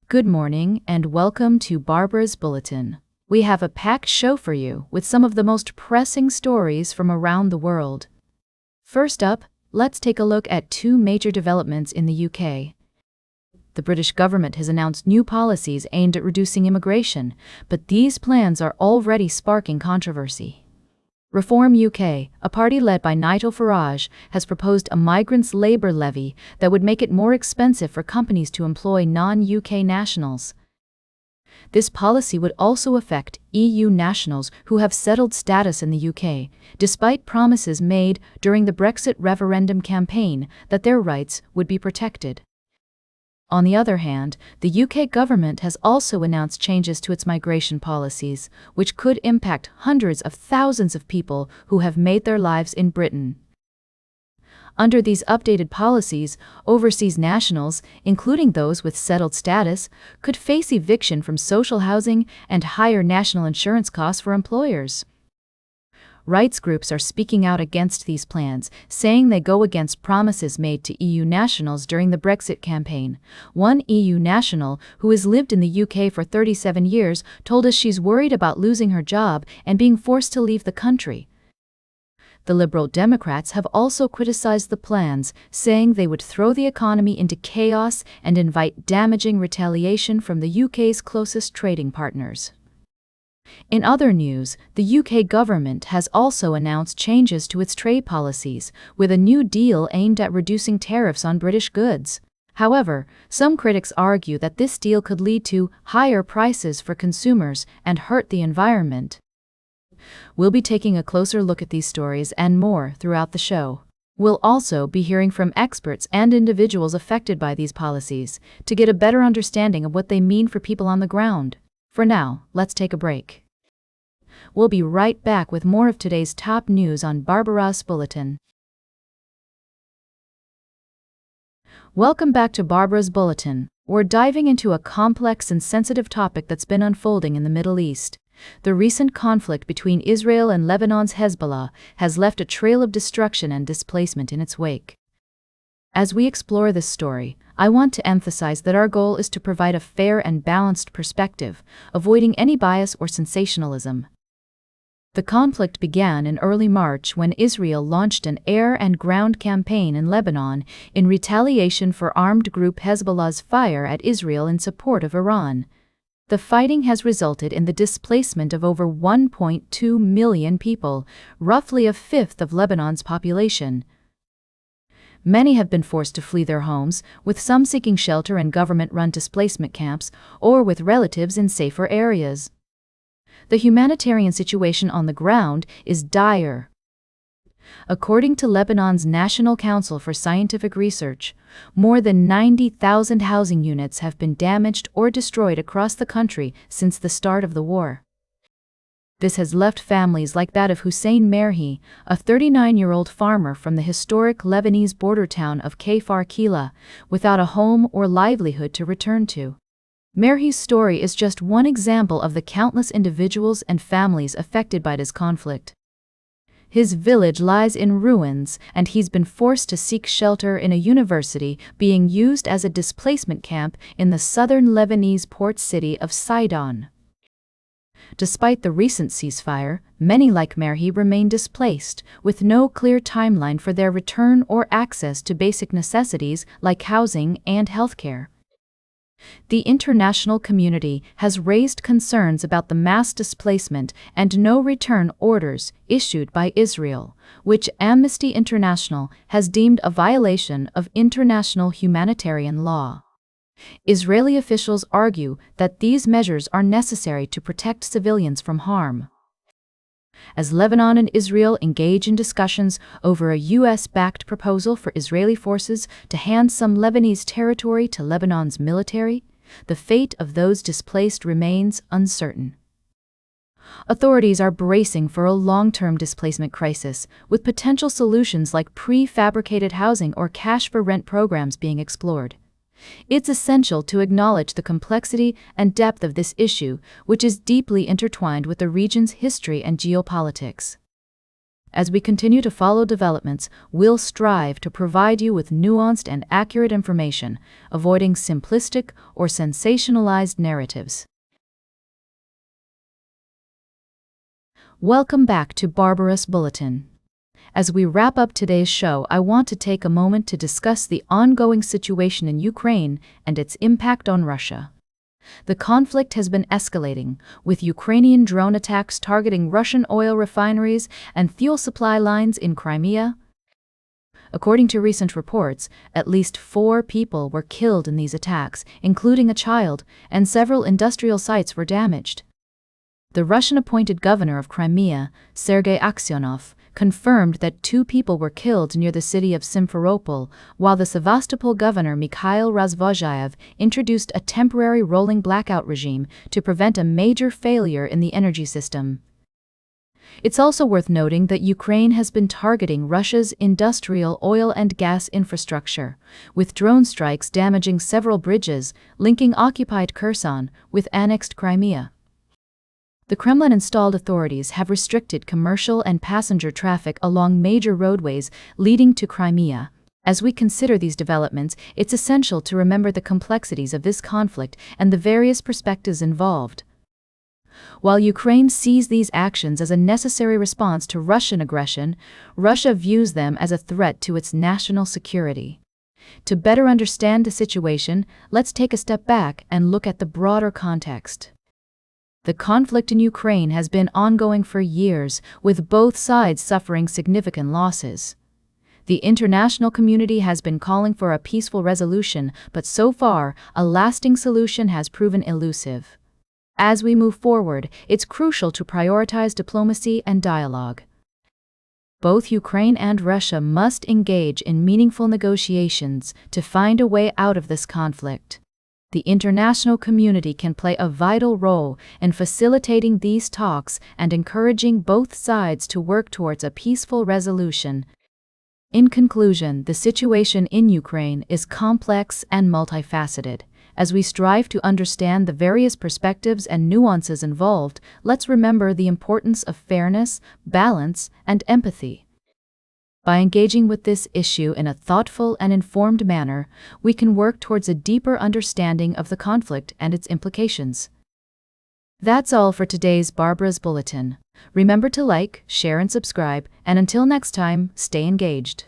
Good morning and welcome to Barbara's Bulletin. We have a packed show for you with some of the most pressing stories from around the world. First up, let's take a look at two major developments in the UK. The British government has announced new policies aimed at reducing immigration, but these plans are already sparking controversy. Reform UK, a party led by Nigel Farage, has proposed a migrants' labour levy that would make it more expensive for companies to employ non-UK nationals. This policy would also affect EU nationals who have settled status in the UK, despite promises made during the Brexit referendum campaign that their rights would be protected. On the other hand, the UK government has also announced changes to its migration policies, which could impact hundreds of thousands of people who have made their lives in Britain. Under these updated policies, overseas nationals, including those with settled status, could face eviction from social housing and higher national insurance costs for employers. Rights groups are speaking out against these plans, saying they go against promises made to EU nationals during the Brexit campaign. One EU national, who has lived in the UK for 37 years, told us she's worried about losing her job and being forced to leave the country. The Liberal Democrats have also criticized the plans, saying they would throw the economy into chaos and invite damaging retaliation from the UK's closest trading partners. In other news, the UK government has also announced changes to its trade policies, with a new deal aimed at reducing tariffs on British goods. However, some critics argue that this deal could lead to higher prices for consumers and hurt the environment. We'll be taking a closer look at these stories and more throughout the show. We'll also be hearing from experts and individuals affected by these policies to get a better understanding of what they mean for people on the ground. For now, let's take a break. We'll be right back with more of today's top news on Barbara's Bulletin. Welcome back to Barbara's Bulletin. We're diving into a complex and sensitive topic that's been unfolding in the Middle East. The recent conflict between Israel and Lebanon's Hezbollah has left a trail of destruction and displacement in its wake. As we explore this story, I want to emphasize that our goal is to provide a fair and balanced perspective, avoiding any bias or sensationalism. The conflict began in early March when Israel launched an air and ground campaign in Lebanon in retaliation for armed group Hezbollah's fire at Israel in support of Iran. The fighting has resulted in the displacement of over 1.2 million people, roughly a fifth of Lebanon's population. Many have been forced to flee their homes, with some seeking shelter in government-run displacement camps or with relatives in safer areas. The humanitarian situation on the ground is dire. According to Lebanon's National Council for Scientific Research, more than 90,000 housing units have been damaged or destroyed across the country since the start of the war. This has left families like that of Hussein Merhi, a 39-year-old farmer from the historic Lebanese border town of Kfar Kila, without a home or livelihood to return to. Merhi's story is just one example of the countless individuals and families affected by this conflict. His village lies in ruins, and he's been forced to seek shelter in a university being used as a displacement camp in the southern Lebanese port city of Sidon. Despite the recent ceasefire, many like Merhi remain displaced, with no clear timeline for their return or access to basic necessities like housing and healthcare. The international community has raised concerns about the mass displacement and no return orders issued by Israel, which Amnesty International has deemed a violation of international humanitarian law. Israeli officials argue that these measures are necessary to protect civilians from harm. As Lebanon and Israel engage in discussions over a U.S.-backed proposal for Israeli forces to hand some Lebanese territory to Lebanon's military, the fate of those displaced remains uncertain. Authorities are bracing for a long-term displacement crisis, with potential solutions like prefabricated housing or cash-for-rent programs being explored. It's essential to acknowledge the complexity and depth of this issue, which is deeply intertwined with the region's history and geopolitics. As we continue to follow developments, we'll strive to provide you with nuanced and accurate information, avoiding simplistic or sensationalized narratives. Welcome back to Barbarous Bulletin. As we wrap up today's show, I want to take a moment to discuss the ongoing situation in Ukraine and its impact on Russia. The conflict has been escalating, with Ukrainian drone attacks targeting Russian oil refineries and fuel supply lines in Crimea. According to recent reports, at least 4 people were killed in these attacks, including a child, and several industrial sites were damaged. The Russian-appointed governor of Crimea, Sergei Aksyonov, confirmed that 2 people were killed near the city of Simferopol, while the Sevastopol governor Mikhail Razvozhaev introduced a temporary rolling blackout regime to prevent a major failure in the energy system. It's also worth noting that Ukraine has been targeting Russia's industrial oil and gas infrastructure, with drone strikes damaging several bridges linking occupied Kherson with annexed Crimea. The Kremlin-installed authorities have restricted commercial and passenger traffic along major roadways leading to Crimea. As we consider these developments, it's essential to remember the complexities of this conflict and the various perspectives involved. While Ukraine sees these actions as a necessary response to Russian aggression, Russia views them as a threat to its national security. To better understand the situation, let's take a step back and look at the broader context. The conflict in Ukraine has been ongoing for years, with both sides suffering significant losses. The international community has been calling for a peaceful resolution, but so far, a lasting solution has proven elusive. As we move forward, it's crucial to prioritize diplomacy and dialogue. Both Ukraine and Russia must engage in meaningful negotiations to find a way out of this conflict. The international community can play a vital role in facilitating these talks and encouraging both sides to work towards a peaceful resolution. In conclusion, the situation in Ukraine is complex and multifaceted. As we strive to understand the various perspectives and nuances involved, let's remember the importance of fairness, balance, and empathy. By engaging with this issue in a thoughtful and informed manner, we can work towards a deeper understanding of the conflict and its implications. That's all for today's Barbarous Bulletin. Remember to like, share, and subscribe, and until next time, stay engaged.